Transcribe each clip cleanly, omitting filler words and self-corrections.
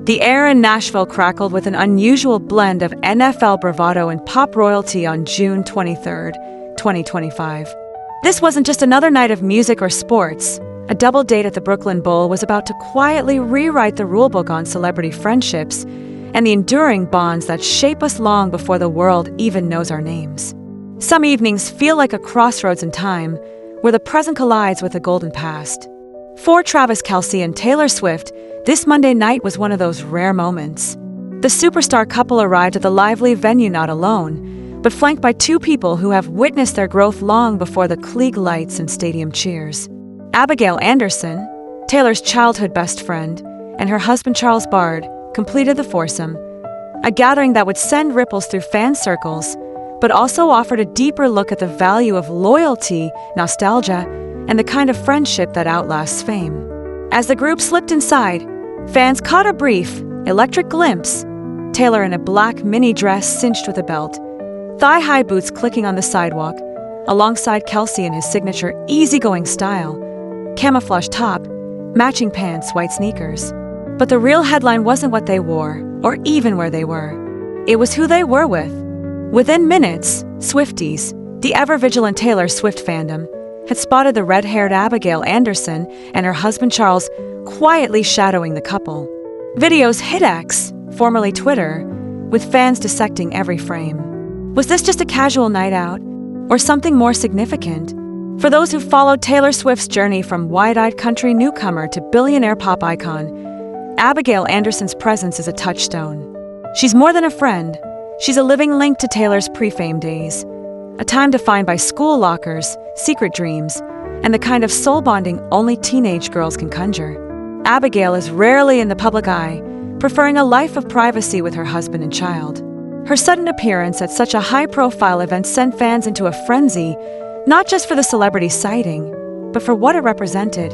The air in Nashville crackled with an unusual blend of NFL bravado and pop royalty on June 23, 2025. This wasn't just another night of music or sports. A double date at the Brooklyn Bowl was about to quietly rewrite the rulebook on celebrity friendships and the enduring bonds that shape us long before the world even knows our names. Some evenings feel like a crossroads in time, where the present collides with the golden past. For Travis Kelce and Taylor Swift, this Monday night was one of those rare moments. The superstar couple arrived at the lively venue not alone, but flanked by two people who have witnessed their growth long before the Klieg lights and stadium cheers. Abigail Anderson, Taylor's childhood best friend, and her husband Charles Bard completed the foursome, a gathering that would send ripples through fan circles, but also offered a deeper look at the value of loyalty, nostalgia, and the kind of friendship that outlasts fame. As the group slipped inside, fans caught a brief, electric glimpse. Taylor in a black mini dress cinched with a belt, thigh-high boots clicking on the sidewalk, alongside Kelce in his signature easygoing style, camouflage top, matching pants, white sneakers. But the real headline wasn't what they wore, or even where they were. It was who they were with. Within minutes, Swifties, the ever-vigilant Taylor Swift fandom, had spotted the red-haired Abigail Anderson and her husband Charles quietly shadowing the couple. Videos hit X, formerly Twitter, with fans dissecting every frame. Was this just a casual night out, or something more significant? For those who followed Taylor Swift's journey from wide-eyed country newcomer to billionaire pop icon, Abigail Anderson's presence is a touchstone. She's more than a friend. She's a living link to Taylor's pre-fame days, a time defined by school lockers, secret dreams, and the kind of soul-bonding only teenage girls can conjure. Abigail is rarely in the public eye, preferring a life of privacy with her husband and child. Her sudden appearance at such a high-profile event sent fans into a frenzy, not just for the celebrity sighting, but for what it represented.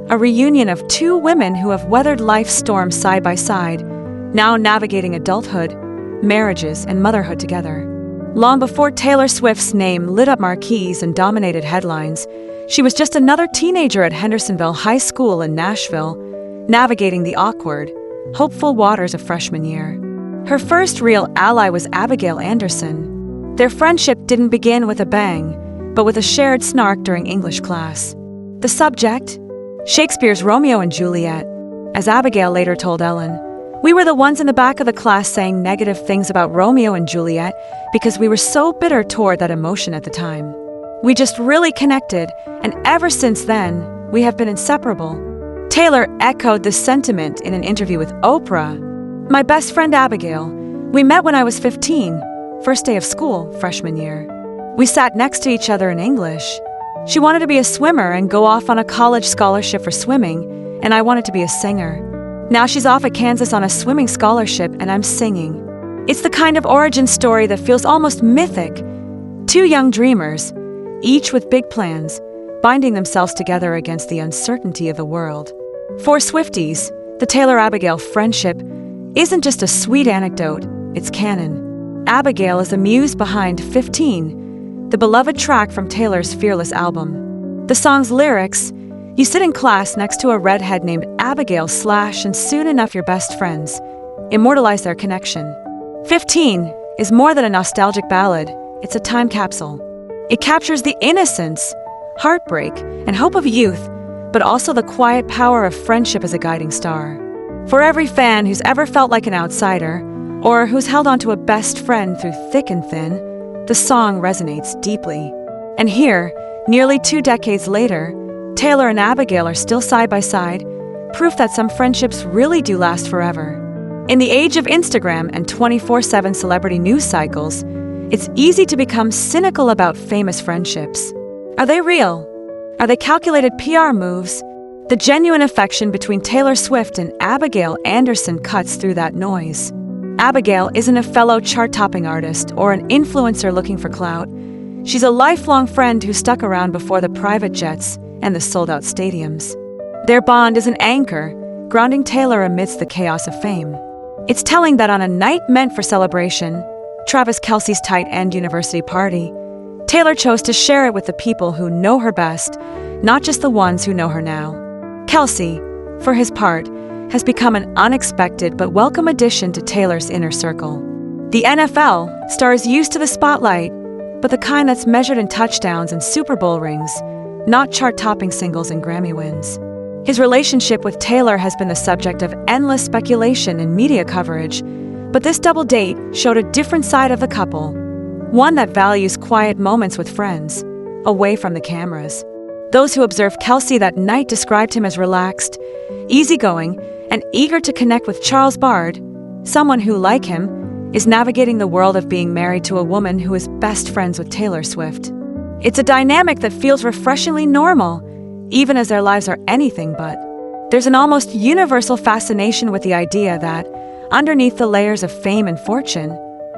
A reunion of two women who have weathered life's storms side by side, now navigating adulthood, marriages, and motherhood together. Long before Taylor Swift's name lit up marquees and dominated headlines, she was just another teenager at Hendersonville High School in Nashville, navigating the awkward, hopeful waters of freshman year. Her first real ally was Abigail Anderson. Their friendship didn't begin with a bang, but with a shared snark during English class. The subject? Shakespeare's Romeo and Juliet. As Abigail later told Ellen, "We were the ones in the back of the class saying negative things about Romeo and Juliet because we were so bitter toward that emotion at the time. We just really connected, and ever since then, we have been inseparable." Taylor echoed this sentiment in an interview with Oprah. "My best friend Abigail, we met when I was 15, first day of school, freshman year. We sat next to each other in English. She wanted to be a swimmer and go off on a college scholarship for swimming, and I wanted to be a singer. Now she's off at Kansas on a swimming scholarship, and I'm singing." It's the kind of origin story that feels almost mythic. Two young dreamers, each with big plans, binding themselves together against the uncertainty of the world. For Swifties, the Taylor-Abigail friendship isn't just a sweet anecdote, it's canon. Abigail is the muse behind 15, the beloved track from Taylor's Fearless album. The song's lyrics: "You sit in class next to a redhead named Abigail / and soon enough your best friends," immortalize their connection. 15 is more than a nostalgic ballad, it's a time capsule. It captures the innocence, heartbreak, and hope of youth, but also the quiet power of friendship as a guiding star. For every fan who's ever felt like an outsider, or who's held onto a best friend through thick and thin, the song resonates deeply. And here, nearly 2 decades later, Taylor and Abigail are still side by side, proof that some friendships really do last forever. In the age of Instagram and 24/7 celebrity news cycles, it's easy to become cynical about famous friendships. Are they real? Are they calculated PR moves? The genuine affection between Taylor Swift and Abigail Anderson cuts through that noise. Abigail isn't a fellow chart-topping artist or an influencer looking for clout. She's a lifelong friend who stuck around before the private jets and the sold-out stadiums. Their bond is an anchor, grounding Taylor amidst the chaos of fame. It's telling that on a night meant for celebration, Travis Kelce's tight-end university party, Taylor chose to share it with the people who know her best, not just the ones who know her now. Kelce, for his part, has become an unexpected but welcome addition to Taylor's inner circle. The NFL star is used to the spotlight, but the kind that's measured in touchdowns and Super Bowl rings, not chart-topping singles and Grammy wins. His relationship with Taylor has been the subject of endless speculation and media coverage, but this double date showed a different side of the couple, one that values quiet moments with friends, away from the cameras. Those who observed Kelce that night described him as relaxed, easygoing, and eager to connect with Charles Bard, someone who, like him, is navigating the world of being married to a woman who is best friends with Taylor Swift. It's a dynamic that feels refreshingly normal, even as their lives are anything but. There's an almost universal fascination with the idea that, underneath the layers of fame and fortune,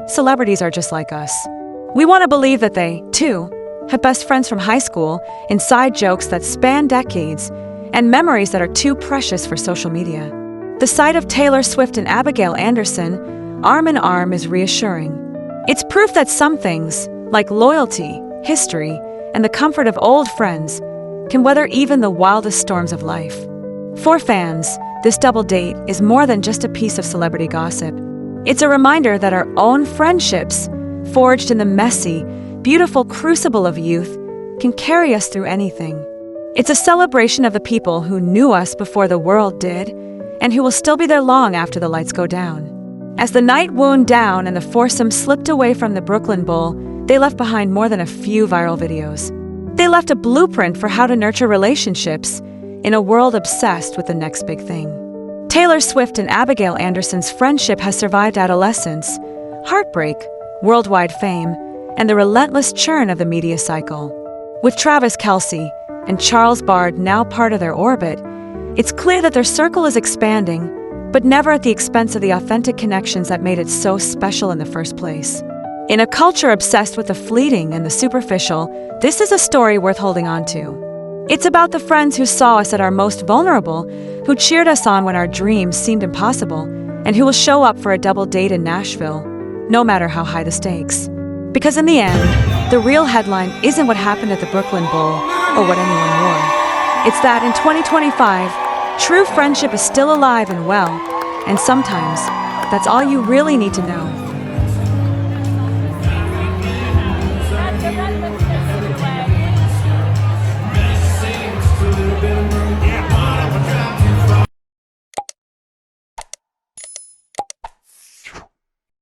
celebrities are just like us. We want to believe that they, too, have best friends from high school, inside jokes that span decades, and memories that are too precious for social media. The sight of Taylor Swift and Abigail Anderson, arm in arm, is reassuring. It's proof that some things, like loyalty, history, and the comfort of old friends, can weather even the wildest storms of life. For fans, this double date is more than just a piece of celebrity gossip. It's a reminder that our own friendships, forged in the messy, beautiful crucible of youth, can carry us through anything. It's a celebration of the people who knew us before the world did, and who will still be there long after the lights go down. As the night wound down and the foursome slipped away from the Brooklyn Bowl, they left behind more than a few viral videos. They left a blueprint for how to nurture relationships in a world obsessed with the next big thing. Taylor Swift and Abigail Anderson's friendship has survived adolescence, heartbreak, worldwide fame, and the relentless churn of the media cycle. With Travis Kelce and Charles Bard now part of their orbit, it's clear that their circle is expanding, but never at the expense of the authentic connections that made it so special in the first place. In a culture obsessed with the fleeting and the superficial, this is a story worth holding on to. It's about the friends who saw us at our most vulnerable, who cheered us on when our dreams seemed impossible, and who will show up for a double date in Nashville, no matter how high the stakes. Because in the end, the real headline isn't what happened at the Brooklyn Bowl or what anyone wore. It's that in 2025, true friendship is still alive and well, and sometimes that's all you really need to know.